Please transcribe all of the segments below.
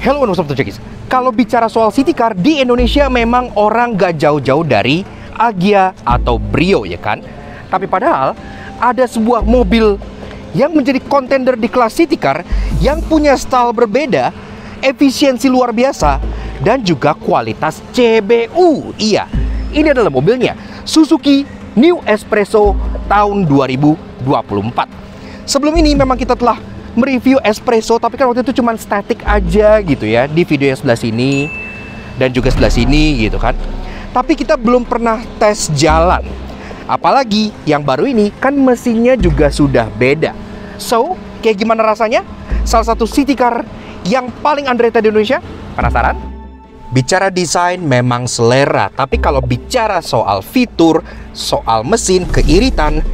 Hello, what's up, Jekis. Kalau bicara soal city car di Indonesia, memang orang gak jauh-jauh dari Agya atau Brio, ya kan? Tapi padahal ada sebuah mobil yang menjadi kontender di kelas city car yang punya style berbeda, efisiensi luar biasa, dan juga kualitas CBU. Iya, ini adalah mobilnya, Suzuki New Espresso tahun 2024. Sebelum ini memang kita telah mereview Espresso, tapi kan waktu itu cuma statik aja gitu ya, di video yang sebelah sini dan juga sebelah sini gitu kan. Tapi kita belum pernah tes jalan. Apalagi yang baru ini kan mesinnya juga sudah beda. So, kayak gimana rasanya? Salah satu city car yang paling underrated di Indonesia. Penasaran? Bicara desain memang selera, tapi kalau bicara soal fitur, soal mesin, keiritan,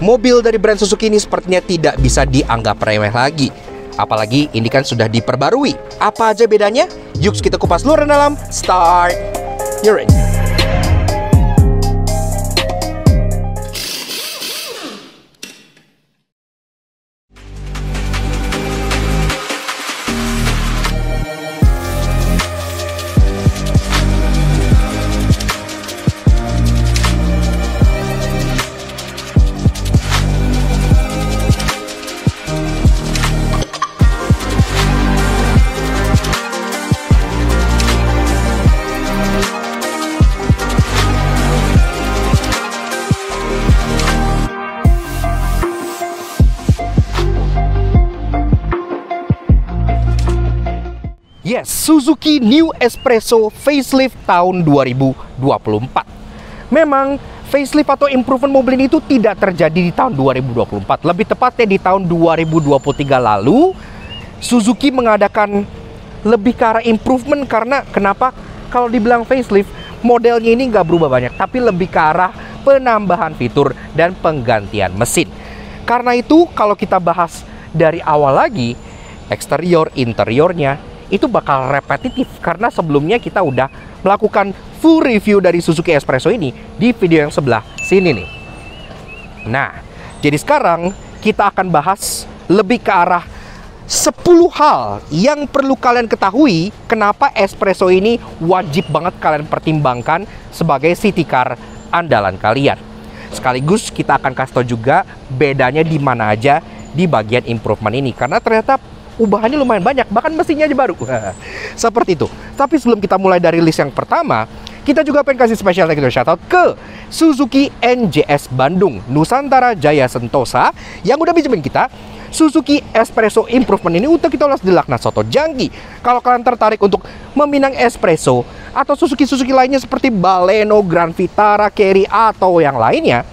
mobil dari brand Suzuki ini sepertinya tidak bisa dianggap remeh lagi. Apalagi ini kan sudah diperbarui. Apa aja bedanya? Yuk kita kupas luar dan dalam. Start your engine. Yes, Suzuki New Espresso facelift tahun 2024. Memang facelift atau improvement mobil ini itu tidak terjadi di tahun 2024. Lebih tepatnya di tahun 2023 lalu, Suzuki mengadakan lebih ke arah improvement. Karena kenapa? Kalau dibilang facelift, modelnya ini nggak berubah banyak, tapi lebih ke arah penambahan fitur dan penggantian mesin. Karena itu kalau kita bahas dari awal lagi, eksterior, interiornya itu bakal repetitif, karena sebelumnya kita udah melakukan full review dari Suzuki Espresso ini di video yang sebelah sini nih. Nah, jadi sekarang kita akan bahas lebih ke arah 10 hal yang perlu kalian ketahui kenapa Espresso ini wajib banget kalian pertimbangkan sebagai city car andalan kalian. Sekaligus kita akan kasih tau juga bedanya di mana aja di bagian improvement ini, karena ternyata ubahannya lumayan banyak, bahkan mesinnya aja baru. Seperti itu. Tapi sebelum kita mulai dari list yang pertama, kita juga pengen kasih special thank you shoutout ke Suzuki NJS Bandung, Nusantara Jaya Sentosa, yang udah pinjemin kita Suzuki Espresso Improvement ini untuk kita ulas di Lakna Soto Janggi. Kalau kalian tertarik untuk meminang Espresso atau Suzuki lainnya seperti Baleno, Grand Vitara, Carry, atau yang lainnya,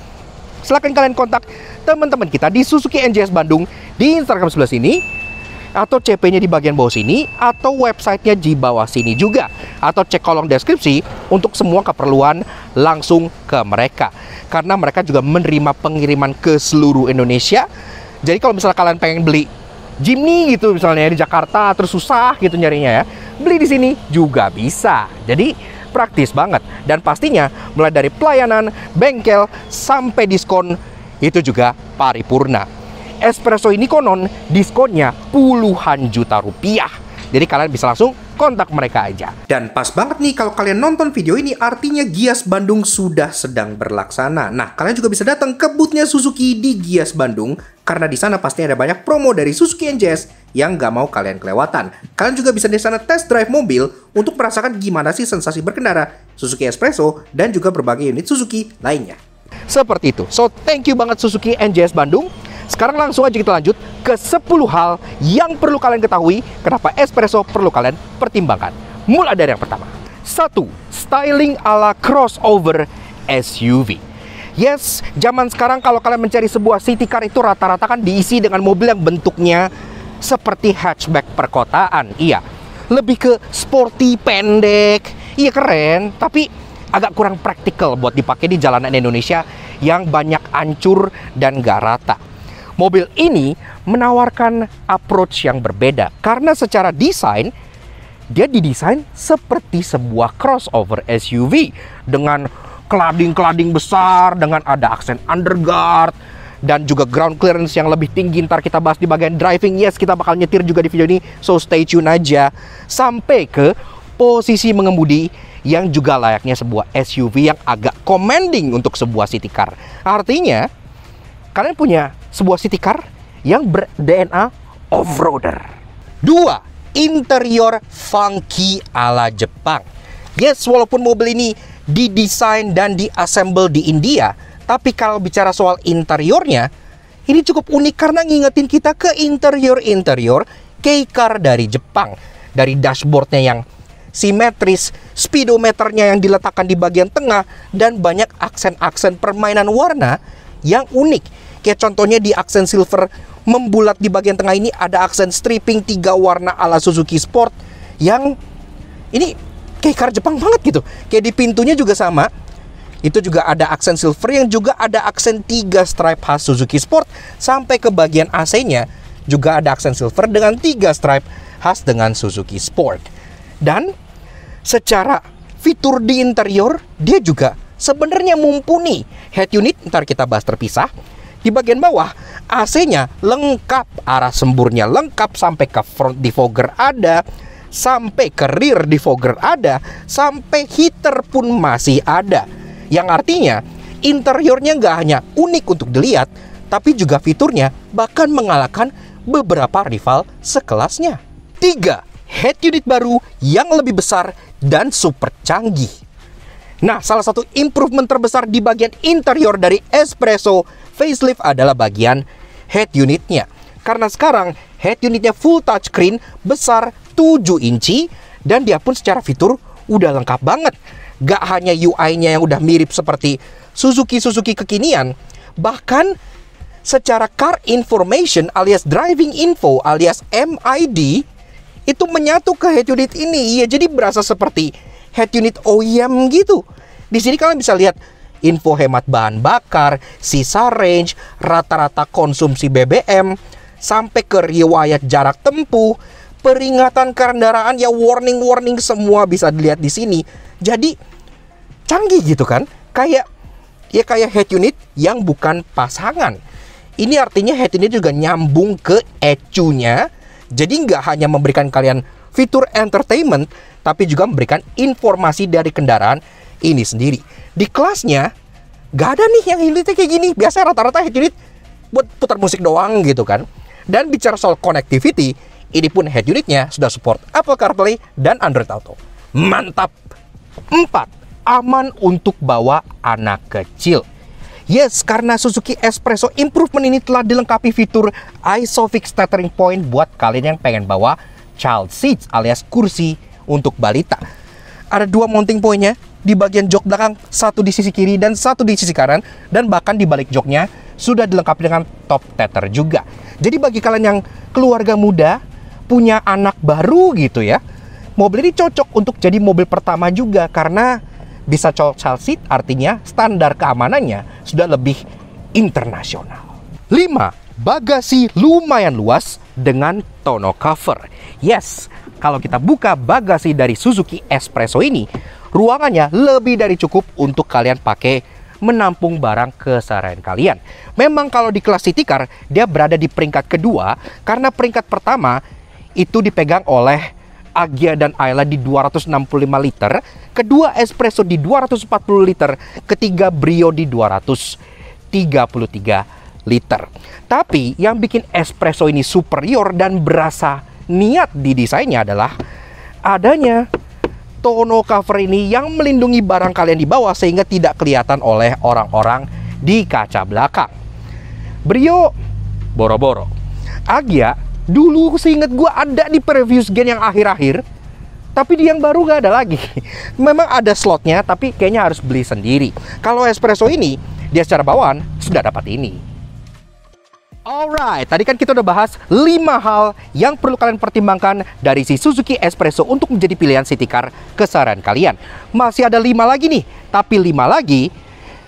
silahkan kalian kontak teman-teman kita di Suzuki NJS Bandung di Instagram sebelah sini, atau CP-nya di bagian bawah sini, atau websitenya di bawah sini juga, atau cek kolom deskripsi untuk semua keperluan langsung ke mereka, karena mereka juga menerima pengiriman ke seluruh Indonesia. Jadi kalau misalnya kalian pengen beli Jimny gitu misalnya di Jakarta, terus susah gitu nyarinya ya, beli di sini juga bisa. Jadi praktis banget, dan pastinya mulai dari pelayanan, bengkel, sampai diskon itu juga paripurna. Espresso ini konon diskonnya puluhan juta rupiah. Jadi kalian bisa langsung kontak mereka aja. Dan pas banget nih kalau kalian nonton video ini, artinya Gias Bandung sudah sedang berlaksana. Nah, kalian juga bisa datang ke boothnya Suzuki di Gias Bandung, karena di sana pasti ada banyak promo dari Suzuki NJS yang nggak mau kalian kelewatan. Kalian juga bisa di sana test drive mobil untuk merasakan gimana sih sensasi berkendara Suzuki Espresso dan juga berbagai unit Suzuki lainnya. Seperti itu. So, thank you banget Suzuki NJS Bandung. Sekarang langsung aja kita lanjut ke 10 hal yang perlu kalian ketahui kenapa Espresso perlu kalian pertimbangkan. Mulai dari yang pertama. 1. Styling ala crossover SUV. Yes, zaman sekarang kalau kalian mencari sebuah city car itu rata-rata kan diisi dengan mobil yang bentuknya seperti hatchback perkotaan. Iya, lebih ke sporty, pendek. Iya, keren, tapi agak kurang praktikal buat dipakai di jalanan Indonesia yang banyak hancur dan gak rata. Mobil ini menawarkan approach yang berbeda, karena secara desain dia didesain seperti sebuah crossover SUV dengan klading-klading besar, dengan ada aksen underguard, dan juga ground clearance yang lebih tinggi. Ntar kita bahas di bagian driving. Yes, kita bakal nyetir juga di video ini, so stay tune aja. Sampai ke posisi mengemudi yang juga layaknya sebuah SUV yang agak commanding untuk sebuah city car. Artinya, kalian punya sebuah city car yang ber-DNA off-roader. 2. Interior funky ala Jepang. Yes, walaupun mobil ini didesain dan diassemble di India, tapi kalau bicara soal interiornya, ini cukup unik karena ngingetin kita ke interior K-car dari Jepang. Dari dashboardnya yang simetris, speedometernya yang diletakkan di bagian tengah, dan banyak aksen-aksen permainan warna yang unik. Kayak contohnya di aksen silver membulat di bagian tengah ini ada aksen stripping 3 warna ala Suzuki Sport yang ini kayak car Jepang banget gitu. Kayak di pintunya juga sama. Itu juga ada aksen silver yang juga ada aksen 3 stripe khas Suzuki Sport. Sampai ke bagian AC-nya juga ada aksen silver dengan 3 stripe khas dengan Suzuki Sport. Dan secara fitur di interior, dia juga sebenarnya mumpuni. Head unit ntar kita bahas terpisah. Di bagian bawah, AC-nya lengkap, arah semburnya lengkap, sampai ke front defogger ada, sampai ke rear defogger ada, sampai heater pun masih ada. Yang artinya, interiornya nggak hanya unik untuk dilihat, tapi juga fiturnya bahkan mengalahkan beberapa rival sekelasnya. 3. Head unit baru yang lebih besar dan super canggih. Nah, salah satu improvement terbesar di bagian interior dari Espresso facelift adalah bagian head unitnya. Karena sekarang head unitnya full touchscreen besar 7 inci dan dia pun secara fitur udah lengkap banget. Gak hanya UI-nya yang udah mirip seperti Suzuki kekinian, bahkan secara car information alias driving info alias MID itu menyatu ke head unit ini. Ya, jadi berasa seperti head unit OEM gitu. Di sini kalian bisa lihat info hemat bahan bakar, sisa range, rata-rata konsumsi BBM, sampai ke riwayat jarak tempuh, peringatan kendaraan, ya warning semua bisa dilihat di sini. Jadi canggih gitu kan? Kayak head unit yang bukan pasangan. Ini artinya head unit juga nyambung ke ECU-nya. Jadi nggak hanya memberikan kalian fitur entertainment, tapi juga memberikan informasi dari kendaraan ini sendiri. Di kelasnya nggak ada nih yang unitnya kayak gini. Biasanya rata-rata head unit buat putar musik doang gitu kan. Dan bicara soal connectivity, ini pun head unitnya sudah support Apple CarPlay dan Android Auto. Mantap. 4. Aman untuk bawa anak kecil. Yes, karena Suzuki Espresso Improvement ini telah dilengkapi fitur ISOFIX tethering point buat kalian yang pengen bawa child seats alias kursi untuk balita. Ada 2 mounting pointnya di bagian jok belakang, satu di sisi kiri dan satu di sisi kanan, dan bahkan di balik joknya sudah dilengkapi dengan top tether juga. Jadi bagi kalian yang keluarga muda, punya anak baru gitu ya, mobil ini cocok untuk jadi mobil pertama juga karena bisa child seat, artinya standar keamanannya sudah lebih internasional. 5. Bagasi lumayan luas dengan tonneau cover. Yes, kalau kita buka bagasi dari Suzuki Espresso ini, ruangannya lebih dari cukup untuk kalian pakai menampung barang keseharian kalian. Memang kalau di kelas city car, dia berada di peringkat kedua karena peringkat pertama itu dipegang oleh Agya dan Ayla di 265 liter, kedua Espresso di 240 liter, ketiga Brio di 233 liter. Tapi yang bikin Espresso ini superior dan berasa niat di desainnya adalah adanya tonneau cover ini yang melindungi barang kalian di bawah sehingga tidak kelihatan oleh orang-orang di kaca belakang. Brio boro-boro. Agya dulu seingat gue ada di previous gen yang akhir-akhir, tapi di yang baru nggak ada lagi. Memang ada slotnya, tapi kayaknya harus beli sendiri. Kalau Espresso ini, dia secara bawaan sudah dapat ini. Alright, tadi kan kita udah bahas 5 hal yang perlu kalian pertimbangkan dari si Suzuki Espresso untuk menjadi pilihan city car keseharian kalian. Masih ada 5 lagi nih, tapi 5 lagi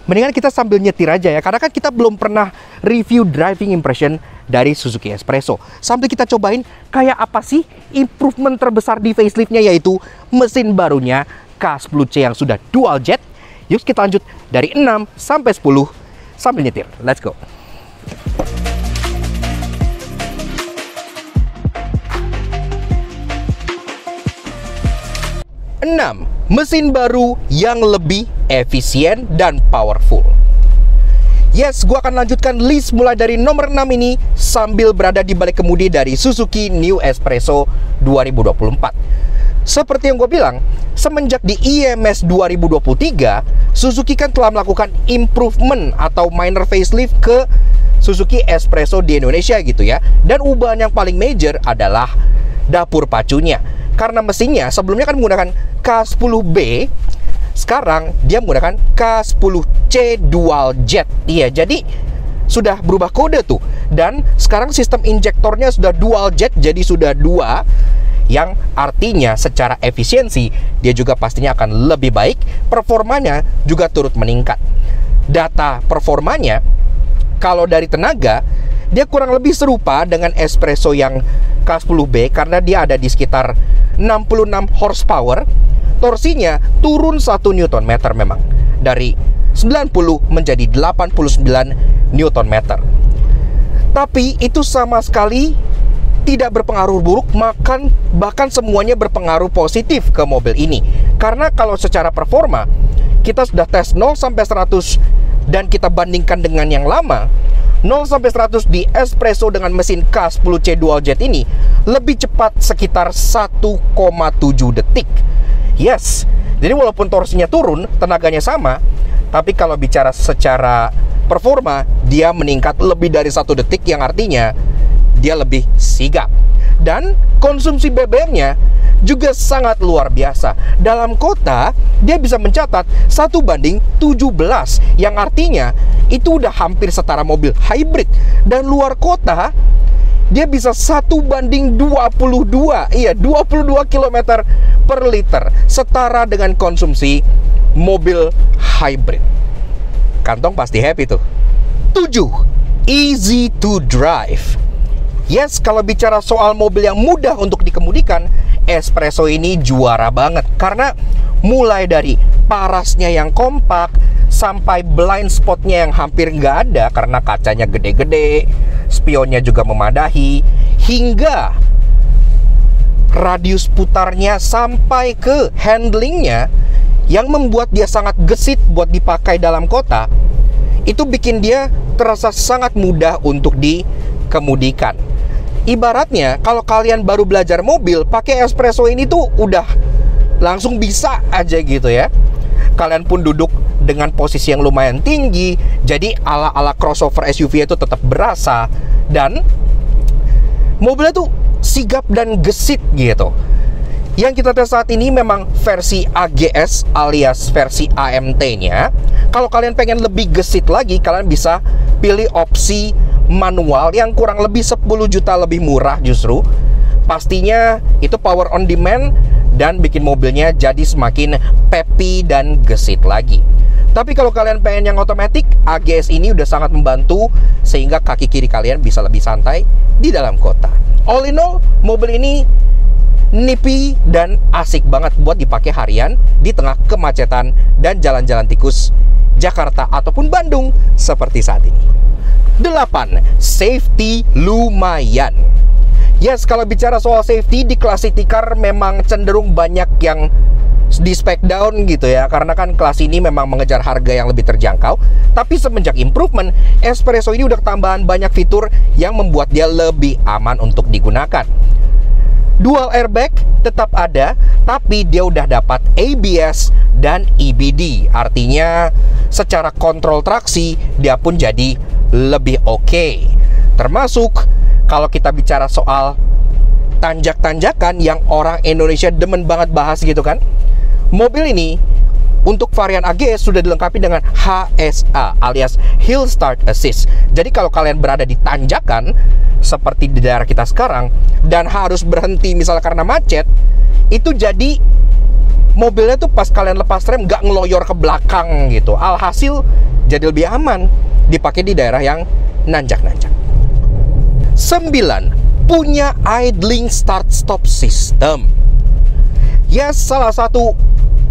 mendingan kita sambil nyetir aja ya, karena kan kita belum pernah review driving impression dari Suzuki Espresso. Sambil kita cobain kayak apa sih improvement terbesar di faceliftnya, yaitu mesin barunya K10C yang sudah dual jet. Yuk kita lanjut dari 6 sampai 10 sambil nyetir. Let's go. Enam, mesin baru yang lebih efisien dan powerful. Yes, gua akan lanjutkan list mulai dari nomor 6 ini sambil berada di balik kemudi dari Suzuki New Espresso 2024. Seperti yang gue bilang, semenjak di IMS 2023, Suzuki kan telah melakukan improvement atau minor facelift ke Suzuki Espresso di Indonesia gitu ya. Dan ubahan yang paling major adalah dapur pacunya. Karena mesinnya sebelumnya kan menggunakan K10B, sekarang dia menggunakan K10C dual jet. Iya, jadi sudah berubah kode tuh. Dan sekarang sistem injektornya sudah dual jet, jadi sudah 2, yang artinya secara efisiensi dia juga pastinya akan lebih baik. Performanya juga turut meningkat. Data performanya, kalau dari tenaga, dia kurang lebih serupa dengan Espresso yang K10B karena dia ada di sekitar 66 horsepower. Torsinya turun 1 Nm memang, dari 90 menjadi 89 Nm. Tapi itu sama sekali tidak berpengaruh buruk, bahkan semuanya berpengaruh positif ke mobil ini. Karena kalau secara performa, kita sudah tes 0 sampai 100 dan kita bandingkan dengan yang lama, 0 sampai 100 di Espresso dengan mesin K10C dual jet ini lebih cepat sekitar 1,7 detik. Yes, jadi walaupun torsinya turun, tenaganya sama, tapi kalau bicara secara performa, dia meningkat lebih dari 1 detik, yang artinya dia lebih sigap. Dan konsumsi BBM-nya juga sangat luar biasa. Dalam kota, dia bisa mencatat 1:17, yang artinya itu udah hampir setara mobil hybrid. Dan luar kota, dia bisa 1:22. Iya, 22 km per liter, setara dengan konsumsi mobil hybrid. Kantong pasti happy tuh. 7. Easy to drive. Yes, kalau bicara soal mobil yang mudah untuk dikemudikan, Espresso ini juara banget. Karena mulai dari parasnya yang kompak, sampai blind spotnya yang hampir nggak ada karena kacanya gede-gede, spionnya juga memadahi, hingga radius putarnya sampai ke handlingnya yang membuat dia sangat gesit buat dipakai dalam kota. Itu bikin dia terasa sangat mudah untuk dikemudikan. Ibaratnya kalau kalian baru belajar mobil, pakai Espresso ini tuh udah langsung bisa aja gitu ya. Kalian pun duduk dengan posisi yang lumayan tinggi, jadi ala-ala crossover SUV itu tetap berasa. Dan mobilnya tuh sigap dan gesit gitu. Yang kita tes saat ini memang versi AGS alias versi AMT-nya. Kalau kalian pengen lebih gesit lagi, kalian bisa pilih opsi manual yang kurang lebih 10 juta lebih murah justru. Pastinya itu power on demand dan bikin mobilnya jadi semakin peppy dan gesit lagi. Tapi kalau kalian pengen yang otomatis, AGS ini udah sangat membantu sehingga kaki kiri kalian bisa lebih santai di dalam kota. All in all, mobil ini nipi dan asik banget buat dipakai harian di tengah kemacetan dan jalan-jalan tikus Jakarta ataupun Bandung seperti saat ini. 8. Safety lumayan. Yes, kalau bicara soal safety di kelas city car memang cenderung banyak yang di spec down gitu ya, karena kan kelas ini memang mengejar harga yang lebih terjangkau. Tapi semenjak improvement, Espresso ini udah ketambahan banyak fitur yang membuat dia lebih aman untuk digunakan. Dual airbag tetap ada, tapi dia udah dapat ABS dan EBD. Artinya secara kontrol traksi dia pun jadi lebih oke. Termasuk kalau kita bicara soal tanjak-tanjakan yang orang Indonesia demen banget bahas gitu kan. Mobil ini untuk varian AGS sudah dilengkapi dengan HSA alias Hill Start Assist. Jadi kalau kalian berada di tanjakan seperti di daerah kita sekarang dan harus berhenti misalnya karena macet, itu jadi mobilnya tuh pas kalian lepas rem nggak ngeloyor ke belakang gitu. Alhasil jadi lebih aman dipakai di daerah yang nanjak-nanjak. 9. Punya idling start stop system. Ya, salah satu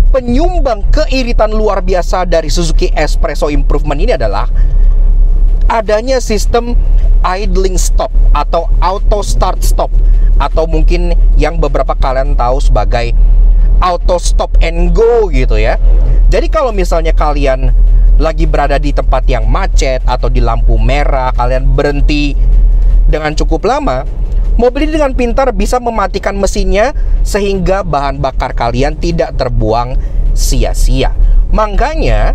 penyumbang keiritan luar biasa dari Suzuki Espresso Improvement ini adalah adanya sistem idling stop atau auto start stop, atau mungkin yang beberapa kalian tahu sebagai auto stop and go gitu ya. Jadi kalau misalnya kalian lagi berada di tempat yang macet atau di lampu merah, kalian berhenti dengan cukup lama, mobil ini dengan pintar bisa mematikan mesinnya sehingga bahan bakar kalian tidak terbuang sia-sia. Makanya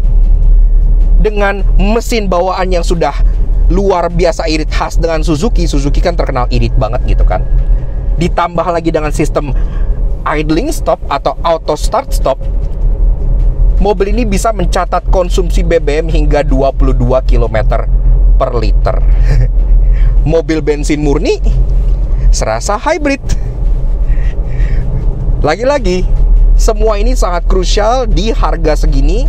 dengan mesin bawaan yang sudah luar biasa irit khas dengan Suzuki kan terkenal irit banget gitu kan. Ditambah lagi dengan sistem idling stop atau auto start stop, mobil ini bisa mencatat konsumsi BBM hingga 22 km per liter. Mobil bensin murni serasa hybrid. Lagi-lagi, semua ini sangat krusial di harga segini,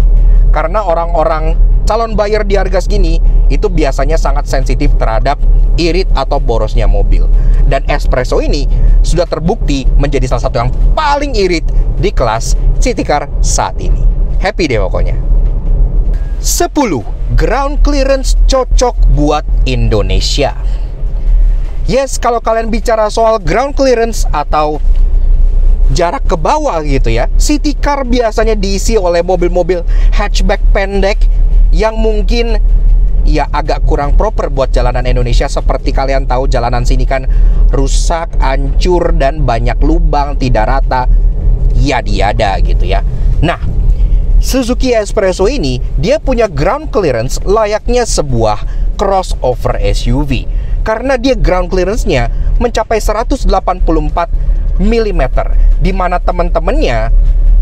karena orang-orang calon buyer di harga segini itu biasanya sangat sensitif terhadap irit atau borosnya mobil. Dan Espresso ini sudah terbukti menjadi salah satu yang paling irit di kelas city car saat ini. Happy deh pokoknya. 10. Ground clearance cocok buat Indonesia. Yes, kalau kalian bicara soal ground clearance atau jarak ke bawah gitu ya, city car biasanya diisi oleh mobil-mobil hatchback pendek yang mungkin ya agak kurang proper buat jalanan Indonesia. Seperti kalian tahu, jalanan sini kan rusak, hancur, dan banyak lubang, tidak rata, yada-yada gitu ya. Nah, Suzuki Espresso ini dia punya ground clearance layaknya sebuah crossover SUV, karena dia ground clearance-nya mencapai 184 mm, di mana teman-temannya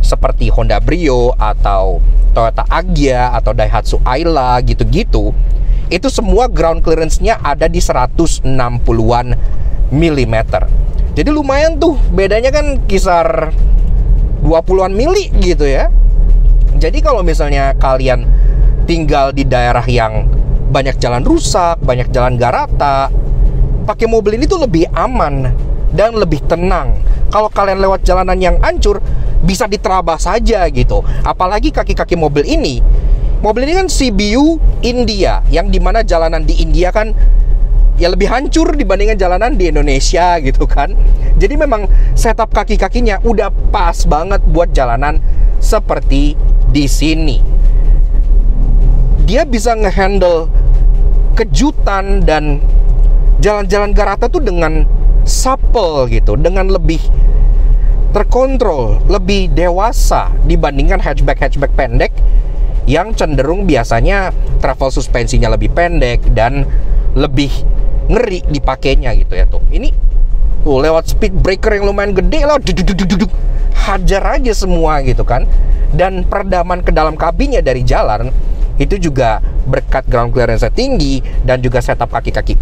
seperti Honda Brio atau Toyota Agya atau Daihatsu Ayla gitu-gitu, itu semua ground clearance-nya ada di 160-an mm. Jadi lumayan tuh, bedanya kan kisar 20-an mili gitu ya. Jadi kalau misalnya kalian tinggal di daerah yang banyak jalan rusak, banyak jalan gak rata, pakai mobil ini tuh lebih aman dan lebih tenang. Kalau kalian lewat jalanan yang hancur, bisa diterabas saja gitu. Apalagi kaki-kaki mobil ini kan CBU India, yang dimana jalanan di India kan ya lebih hancur dibandingkan jalanan di Indonesia gitu kan. Jadi memang setup kaki-kakinya udah pas banget buat jalanan seperti di sini. Dia bisa ngehandle kejutan dan jalan-jalan gak rata tuh dengan supple gitu, dengan lebih terkontrol, lebih dewasa dibandingkan hatchback pendek yang cenderung biasanya travel suspensinya lebih pendek dan lebih ngeri dipakainya gitu ya. Tuh, ini tuh lewat speed breaker yang lumayan gede lah, hajar aja semua gitu kan. Dan peredaman ke dalam kabinnya dari jalan itu juga berkat ground clearance tinggi dan juga setup kaki-kaki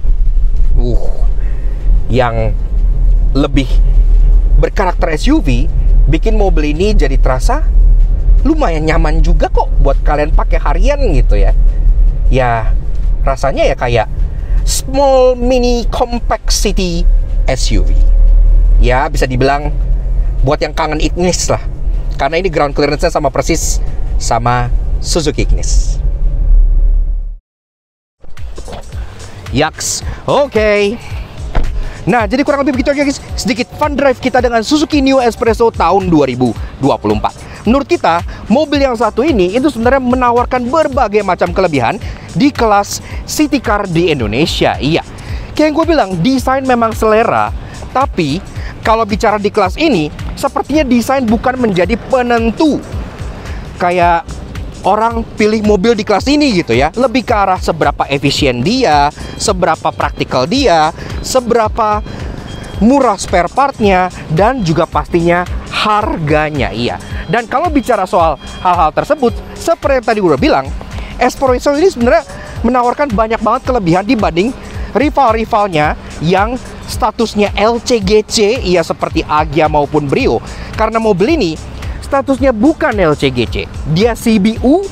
yang lebih berkarakter SUV, bikin mobil ini jadi terasa lumayan nyaman juga kok buat kalian pakai harian gitu ya. Ya rasanya ya kayak small mini compact city SUV. Ya bisa dibilang buat yang kangen Ignis lah, karena ini ground clearance-nya sama persis sama Suzuki Ignis. Yaks, oke. Nah, jadi kurang lebih begitu aja guys, sedikit fun drive kita dengan Suzuki New Espresso tahun 2024. Menurut kita, mobil yang satu ini itu sebenarnya menawarkan berbagai macam kelebihan di kelas city car di Indonesia. Iya, kayak yang gue bilang, desain memang selera, tapi kalau bicara di kelas ini, sepertinya desain bukan menjadi penentu. Kayak orang pilih mobil di kelas ini gitu ya, lebih ke arah seberapa efisien dia, seberapa praktikal dia, seberapa murah spare partnya, dan juga pastinya harganya. Iya. Dan kalau bicara soal hal-hal tersebut, seperti yang tadi gue udah bilang, Espresso ini sebenarnya menawarkan banyak banget kelebihan dibanding rival-rivalnya yang statusnya LCGC, iya seperti Agya maupun Brio. Karena mobil ini statusnya bukan LCGC, dia CBU,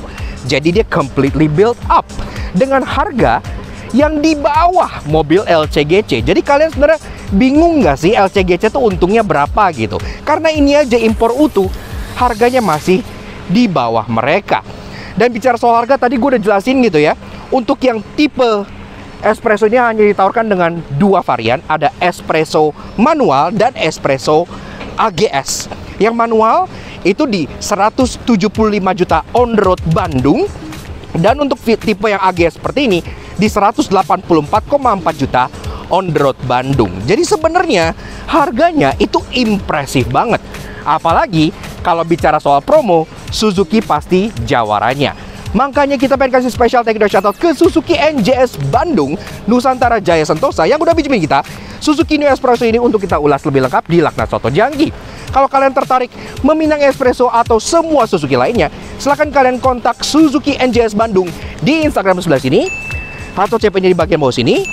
jadi dia completely built up dengan harga yang di bawah mobil LCGC. Jadi kalian sebenarnya bingung nggak sih LCGC tuh untungnya berapa gitu? Karena ini aja impor utuh, harganya masih di bawah mereka. Dan bicara soal harga, tadi gue udah jelasin gitu ya. Untuk yang tipe espresso ini hanya ditawarkan dengan dua varian, ada espresso manual dan espresso AGS. Yang manual itu di 175 juta on road Bandung, dan untuk tipe yang AGS seperti ini di 184,4 juta on the road Bandung. Jadi sebenarnya harganya itu impresif banget. Apalagi kalau bicara soal promo, Suzuki pasti jawaranya. Makanya kita pengen kasih special thank you dan shoutout ke Suzuki NJS Bandung, Nusantara Jaya Sentosa yang udah pinjemin kita Suzuki New Espresso ini untuk kita ulas lebih lengkap di Lakna Soto Janggi. Kalau kalian tertarik meminang espresso atau semua Suzuki lainnya, silahkan kalian kontak Suzuki NJS Bandung di Instagram sebelah sini, atau CP-nya di bagian bawah sini,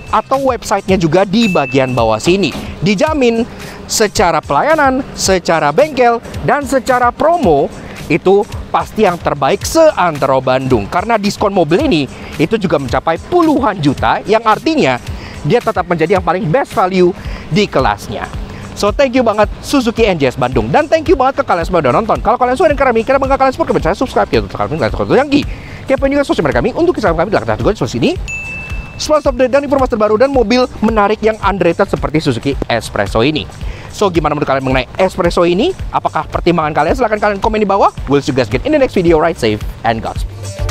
atau websitenya juga di bagian bawah sini. Dijamin secara pelayanan, secara bengkel, dan secara promo itu pasti yang terbaik seantero Bandung. Karena diskon mobil ini itu juga mencapai puluhan juta, yang artinya dia tetap menjadi yang paling best value di kelasnya. So thank you banget Suzuki NJS Bandung, dan thank you banget ke kalian semua udah nonton. Kalau kalian suka dengan kami, karena bangga kalian support, saya subscribe ya untuk kalian Janggi. Kepoin juga sosial media kami untuk Instagram kami di Lakna Soto sini. Sponsor update dan informasi terbaru dan mobil menarik yang underrated seperti Suzuki Espresso ini. So gimana menurut kalian mengenai Espresso ini? Apakah pertimbangan kalian? Silahkan kalian komen di bawah. We'll see you guys again in the next video. Ride safe and Godspeed.